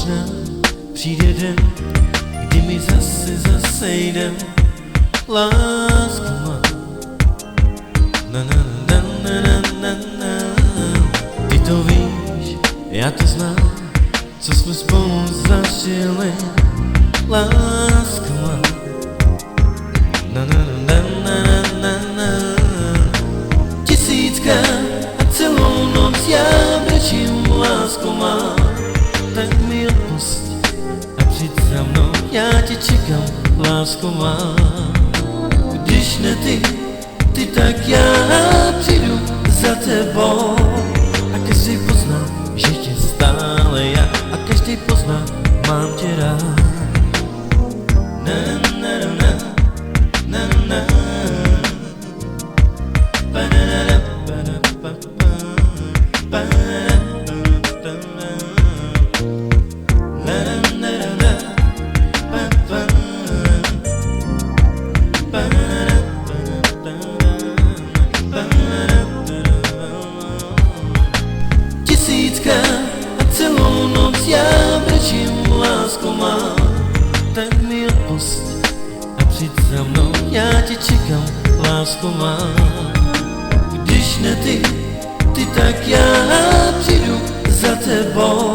možná přijde den, kdy mi zase jdem. Lásko má, na na na na na na na. Ty to víš, já to znám, co jsme spolu zažili. Lásko má, na na na na na na na. Tisíckrát a celou noc já brečím, lásko má, tak mi odpusť a přijď za mnou, já tě čekám, lásko má. Když ne ty tak já přijdu za tebou. A každý pozná, že tě stále já, a každý pozná, mám tě rád. Na na na na na na. Pa na na na pa na pa pa pa na pa pa. Na na na na pa pa pa na pa pa. Tisíckrát a celou noc já brečím, lásko má, tak mi odpusť a přijď za mnou, já tě čekám, lásko má. Když ne ty tak já přijdu za tebou.